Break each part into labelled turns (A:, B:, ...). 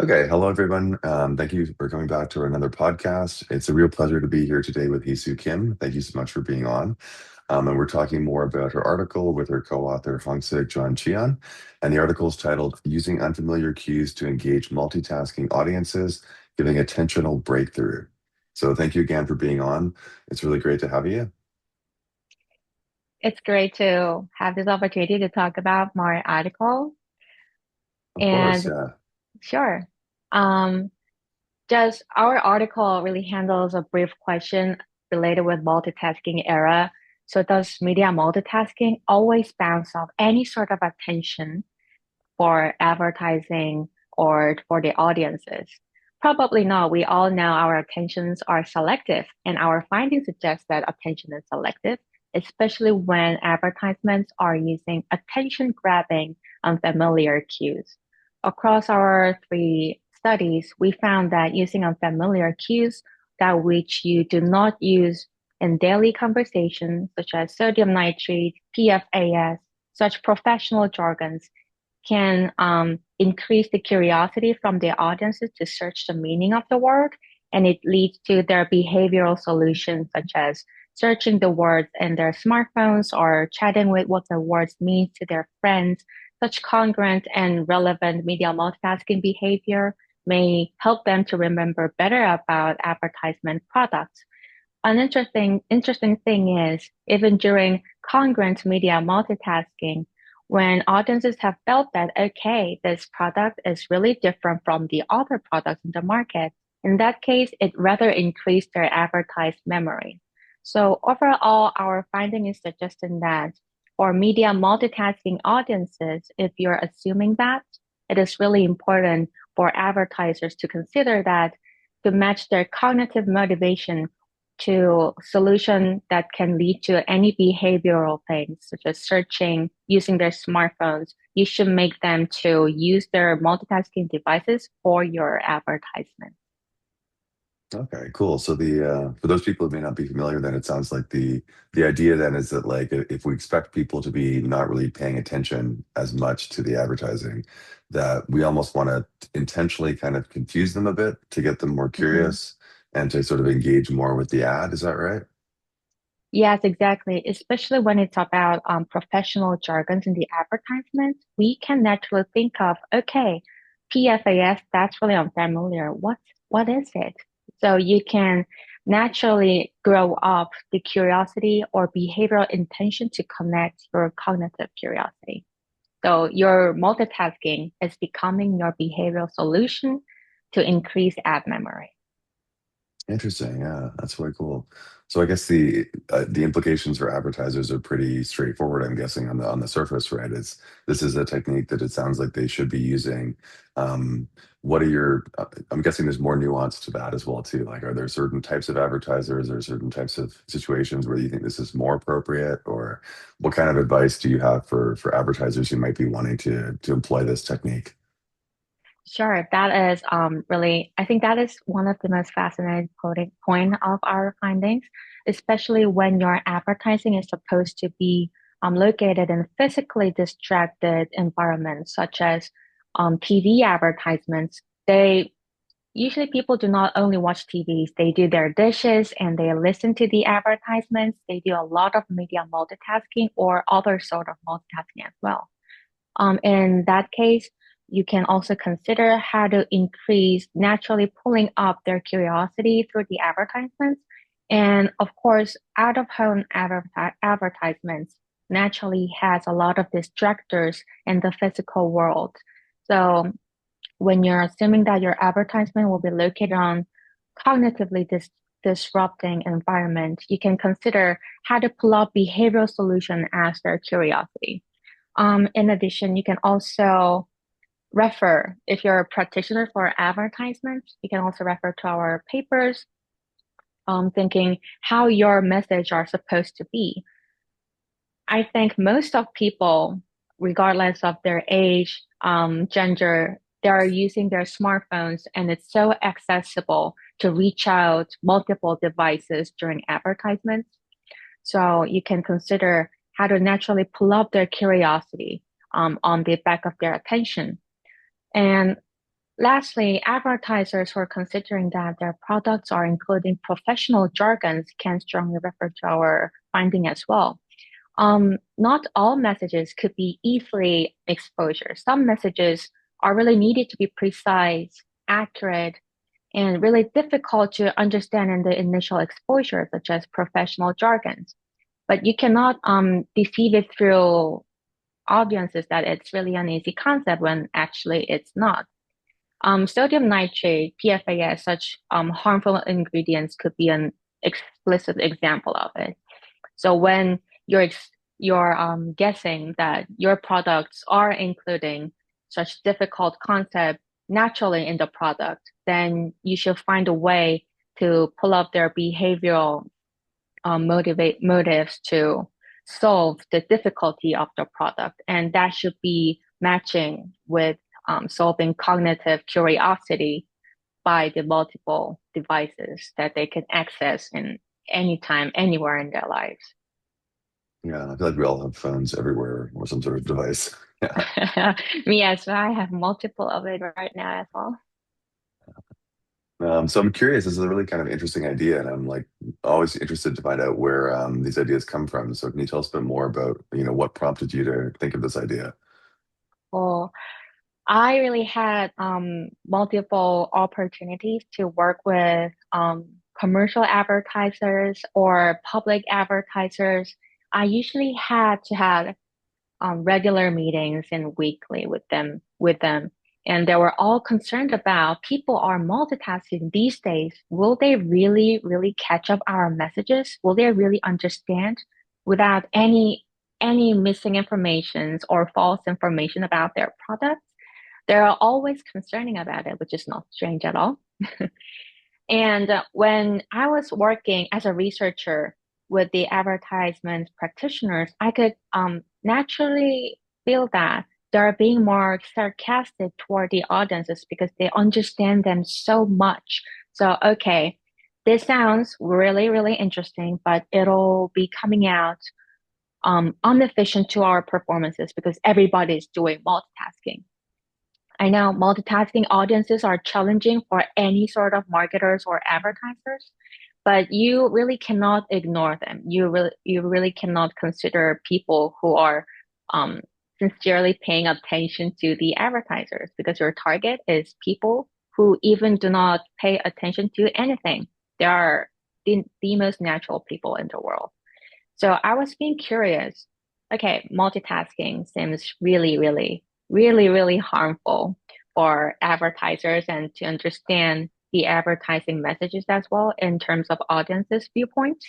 A: Okay, hello everyone. Thank you for coming back to another podcast. It's a real pleasure to be here today with Heesoo Kim. Thank you so much for being on. And we're talking more about her article with her co-author Hongsik John Cheon. And the article is titled "Using Unfamiliar Cues to Engage Multitasking Audiences, Giving Attentional Breakthrough." So thank you again for being on. It's really great to have you.
B: It's great to have this opportunity to talk about my article.
A: Of course,
B: And
A: yeah.
B: sure, um, just our article really handles a brief question related with multitasking era. So does media multitasking always bounce off any sort of attention for advertising or for the audiences? Probably not. We all know our attentions are selective, and our findings suggest that attention is selective, especially when advertisements are using attention-grabbing unfamiliar cues. Across our three studies, we found that using unfamiliar cues that which you do not use in daily conversation, such as sodium nitrate, PFAS, such professional jargons, can increase the curiosity from the audiences to search the meaning of the word, and it leads to their behavioral solutions, such as searching the words in their smartphones or chatting with what the words mean to their friends. Such congruent and relevant media multitasking behavior may help them to remember better about advertisement products. An interesting thing is, even during congruent media multitasking, when audiences have felt that, okay, this product is really different from the other products in the market, in that case, it rather increased their advertised memory. So overall, our finding is suggesting that for media multitasking audiences, if you're assuming that, it is really important for advertisers to consider that to match their cognitive motivation to solution that can lead to any behavioral things such as searching using their smartphones. You should make them to use their multitasking devices for your advertisement.
A: Okay, cool. So the for those people who may not be familiar, then it sounds like the idea then is that like if we expect people to be not really paying attention as much to the advertising, that we almost want to intentionally kind of confuse them a bit to get them more
B: Mhm.
A: curious and to sort of engage more with the ad. Is that right?
B: Yes, exactly. Especially when it's about professional jargons in the advertisements, we can naturally think of, okay, PFAS, that's really unfamiliar. What is it? So you can naturally grow up the curiosity or behavioral intention to connect your cognitive curiosity. So your multitasking is becoming your behavioral solution to increase ad memory.
A: Interesting. Yeah, that's way cool. So I guess the implications for advertisers are pretty straightforward. I'm guessing on the surface, right? It's this is a technique that it sounds like they should be using. Um, what are your? I'm guessing there's more nuance to that as well too. Like, are there certain types of advertisers or certain types of situations where you think this is more appropriate, or what kind of advice do you have for advertisers who might be wanting to employ this technique?
B: Sure, that is really, I think that is one of the most fascinating point of our findings, especially when your advertising is supposed to be located in physically distracted environments, such as TV advertisements. They usually people do not only watch TVs, they do their dishes and they listen to the advertisements. They do a lot of media multitasking or other sort of multitasking as well. In that case, you can also consider how to increase naturally pulling up their curiosity through the advertisements. And of course, out of home advertisements naturally has a lot of distractors in the physical world. So when you're assuming that your advertisement will be located on cognitively disrupting environment, you can consider how to pull up behavioral solution as their curiosity. In addition, you can also refer, if you're a practitioner for advertisements, you can also refer to our papers, thinking how your message are supposed to be. I think most of people, regardless of their age, gender, they are using their smartphones and it's so accessible to reach out multiple devices during advertisements. So you can consider how to naturally pull up their curiosity on the back of their attention. And lastly, advertisers who are considering that their products are including professional jargons can strongly refer to our finding as well. Not all messages could be easily exposure. Some messages are really needed to be precise, accurate, and really difficult to understand in the initial exposure, such as professional jargons. But you cannot deceive it through audiences that it's really an easy concept when actually it's not. Sodium nitrate, PFAS, such harmful ingredients could be an explicit example of it. So when you're guessing that your products are including such difficult concept naturally in the product, then you should find a way to pull up their behavioral motivate motives to solve the difficulty of the product, and that should be matching with solving cognitive curiosity by the multiple devices that they can access in anytime, anywhere in their lives.
A: Yeah, I feel like we all have phones everywhere or some sort of device. Yeah.
B: Me as well. I have multiple of it right now as well.
A: So I'm curious. This is a really kind of interesting idea, and I'm like always interested to find out where these ideas come from. So can you tell us a bit more about, what prompted you to think of this idea?
B: Well, I really had multiple opportunities to work with commercial advertisers or public advertisers. I usually had to have regular meetings and weekly with them. And they were all concerned about people are multitasking these days. Will they really, really catch up our messages? Will they really understand without any missing informations or false information about their products? They're always concerning about it, which is not strange at all. And when I was working as a researcher with the advertisement practitioners, I could naturally feel that they're being more sarcastic toward the audiences because they understand them so much. So, okay, this sounds really, really interesting, but it'll be coming out inefficient to our performances because everybody's doing multitasking. I know multitasking audiences are challenging for any sort of marketers or advertisers, but you really cannot ignore them. You really cannot consider people who are um, sincerely paying attention to the advertisers because your target is people who even do not pay attention to anything. They are the most natural people in the world. So I was being curious. Okay, multitasking seems really, really, really, really harmful for advertisers and to understand the advertising messages as well in terms of audiences' viewpoints.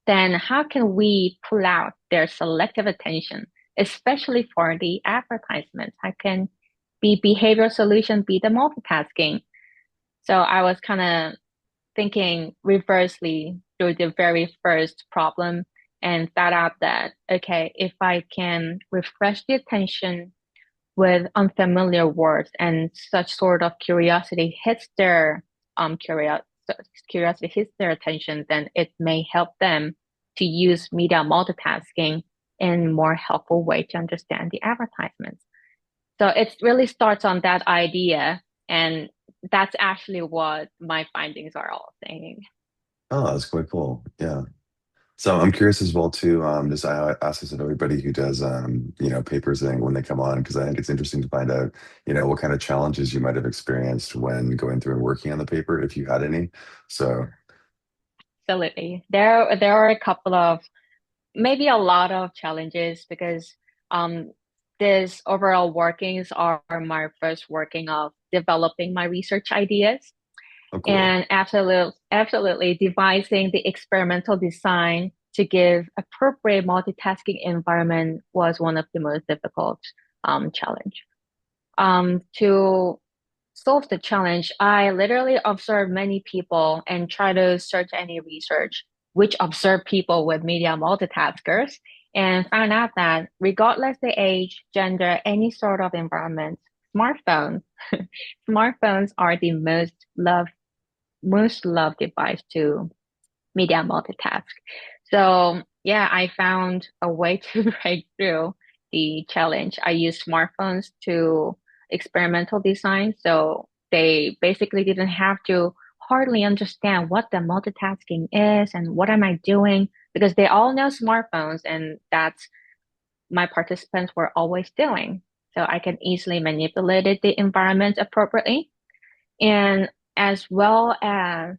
B: Then how can we pull out their selective attention, especially for the advertisements? How can the behavioral solution be the multitasking? So I was kind of thinking reversely through the very first problem and thought out that, okay, if I can refresh the attention with unfamiliar words and such sort of curiosity hits their curiosity hits their attention, then it may help them to use media multitasking in more helpful way to understand the advertisements. So it really starts on that idea, and that's actually what my findings are all saying.
A: Oh, that's quite cool. Yeah. So I'm curious as well too. Just I ask this of everybody who does papers thing when they come on because I think it's interesting to find out what kind of challenges you might have experienced when going through and working on the paper if you had any. So
B: Absolutely. There are a couple of maybe a lot of challenges because um this overall workings are my first working of developing my research ideas
A: oh cool.
B: and absolutely devising the experimental design to give appropriate multitasking environment was one of the most difficult challenge. To solve the challenge, I literally observed many people and try to search any research which observe people with media multitaskers and found out that regardless the age, gender, any sort of environment, smartphones, smartphones are the most loved device to media multitask. So yeah, I found a way to break through the challenge. I use smartphones to experimental design. So they basically didn't have to hardly understand what the multitasking is and what am I doing because they all know smartphones and that's my participants were always doing. So I can easily manipulate the environment appropriately. And as well as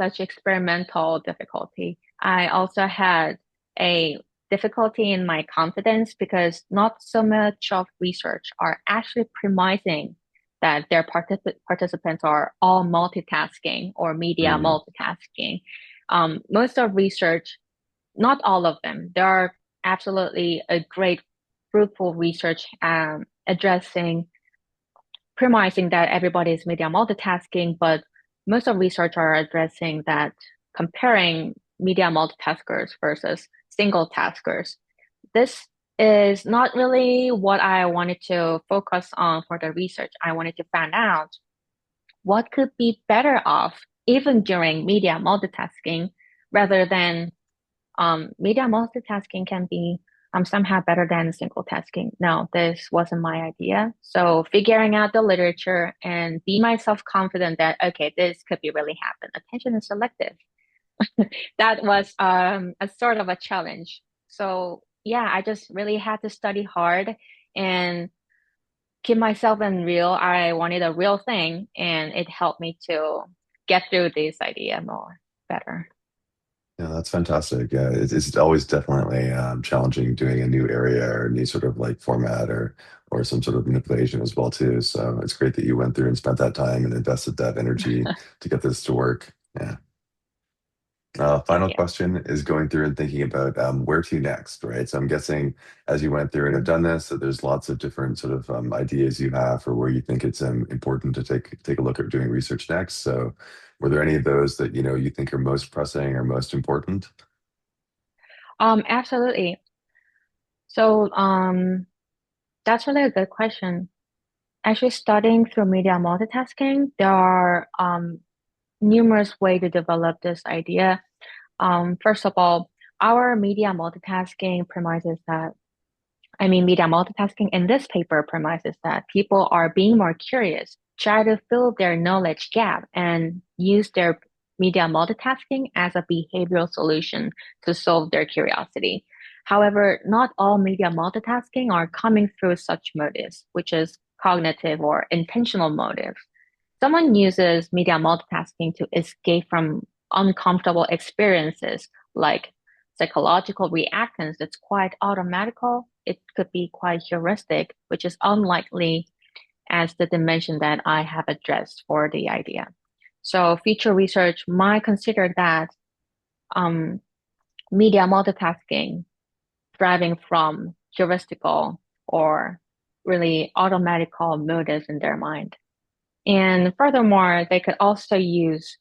B: such experimental difficulty, I also had a difficulty in my confidence because not so much of research are actually premising that their participants are all multitasking or media
A: Mm,
B: multitasking. Most of research, not all of them, there are absolutely a great fruitful research addressing premising that everybody is media multitasking, but most of research are addressing that comparing media multitaskers versus single taskers. This is not really what I wanted to focus on for the research. I wanted to find out what could be better off even during media multitasking rather than media multitasking can be somehow better than single tasking. No, this wasn't my idea. So figuring out the literature and be myself confident that, okay, this could be really happen. Attention is selective. That was a sort of a challenge. So yeah, I just really had to study hard and keep myself in real. I wanted a real thing and it helped me to get through this idea more better.
A: yeah, that's fantastic. Yeah, it's always definitely challenging doing a new area or a new sort of like format or some sort of manipulation as well too. So it's great that you went through and spent that time and invested that energy to get this to work. Yeah. Final
B: Yeah.
A: question is going through and thinking about where to next, right? So I'm guessing as you went through and have done this, that there's lots of different sort of ideas you have for where you think it's important to take a look at doing research next. So were there any of those that you think are most pressing or most important?
B: Absolutely. So, that's really a good question. Actually, studying through media multitasking, there are numerous ways to develop this idea. First of all, our media multitasking premises that, I mean, media multitasking in this paper premises that people are being more curious, try to fill their knowledge gap, and use their media multitasking as a behavioral solution to solve their curiosity. However, not all media multitasking are coming through such motives, which is cognitive or intentional motives. Someone uses media multitasking to escape from uncomfortable experiences like psychological reactions that's quite automatical. It could be quite heuristic, which is unlikely as the dimension that I have addressed for the idea. So future research might consider that um, media multitasking driving from heuristical or really automatical motives in their mind. And furthermore, they could also use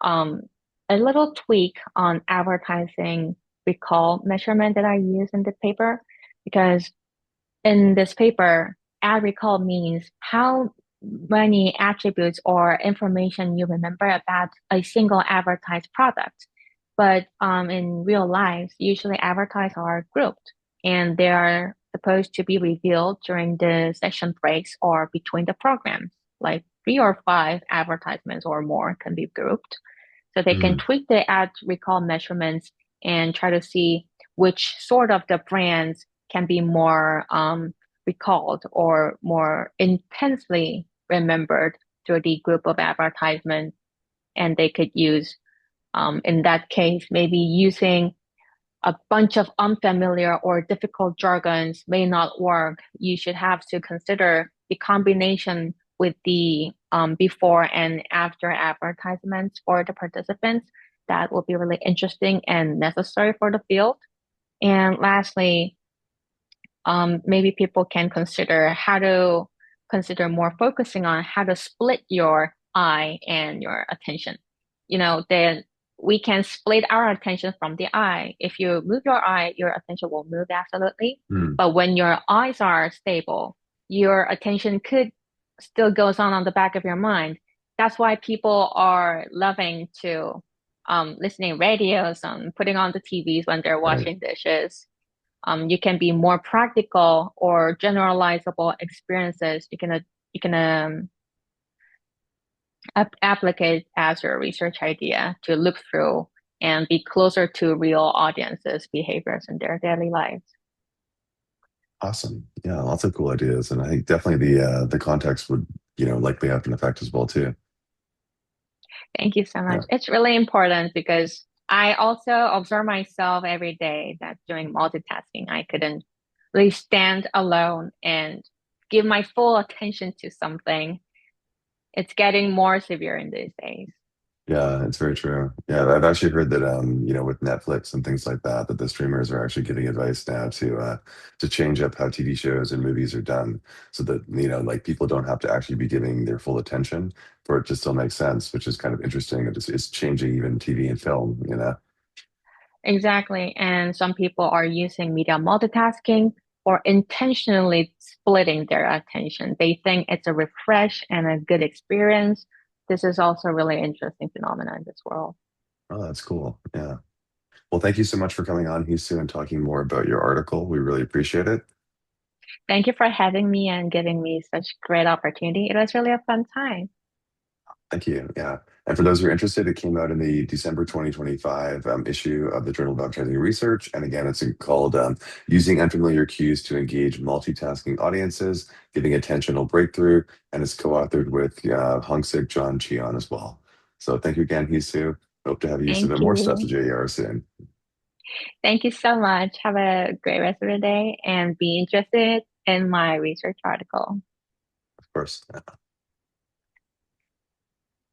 B: um, a little tweak on advertising recall measurement that I use in the paper, because in this paper, ad recall means how many attributes or information you remember about a single advertised product. But in real life, usually advertisers are grouped and they are supposed to be revealed during the session breaks or between the programs. Like 3 or 5 advertisements or more can be grouped. So they can
A: Mm,
B: tweak the ad recall measurements and try to see which sort of the brands can be more recalled or more intensely remembered through the group of advertisements. And they could use, in that case, maybe using a bunch of unfamiliar or difficult jargons may not work. You should have to consider the combination with the before and after advertisements for the participants. That will be really interesting and necessary for the field. And lastly, maybe people can consider how to consider more focusing on how to split your eye and your attention. Then we can split our attention from the eye. If you move your eye, your attention will move absolutely.
A: mm,
B: But when your eyes are stable, your attention could still goes on the back of your mind. That's why people are loving to listening radios and putting on the TVs when they're
A: right.
B: washing dishes You can be more practical or generalizable experiences. You can applicate as your research idea to look through and be closer to real audiences' behaviors in their daily lives.
A: Awesome. Yeah, lots of cool ideas, and I think definitely the context would likely have an effect as well too.
B: Thank you so
A: Yeah.
B: much. It's really important because I also observe myself every day that doing multitasking, I couldn't really stand alone and give my full attention to something. It's getting more severe in these days.
A: Yeah, it's very true. Yeah, I've actually heard that with Netflix and things like that, that the streamers are actually giving advice now to change up how TV shows and movies are done so that, like people don't have to actually be giving their full attention for it to still make sense, which is kind of interesting. It's changing even TV and film.
B: Exactly. And some people are using media multitasking or intentionally splitting their attention. They think it's a refresh and a good experience. This is also a really interesting phenomenon in this world.
A: Oh, that's cool. Yeah. Well, thank you so much for coming on, Heesoo, and talking more about your article. We really appreciate it.
B: Thank you for having me and giving me such great opportunity. It was really a fun time.
A: Thank you. Yeah. And for those who are interested, it came out in the December 2025 issue of the Journal of Advertising Research. And again, it's called Using Unfamiliar Cues to Engage Multitasking Audiences, Giving Attentional Breakthrough. And it's co authored with Hongsik John Cheon as well. So thank you again, Heesoo. Hope to have you submit
B: Thank
A: more stuff to
B: you.
A: JER soon.
B: Thank you so much. Have a great rest of the day and be interested in my research article.
A: Of course.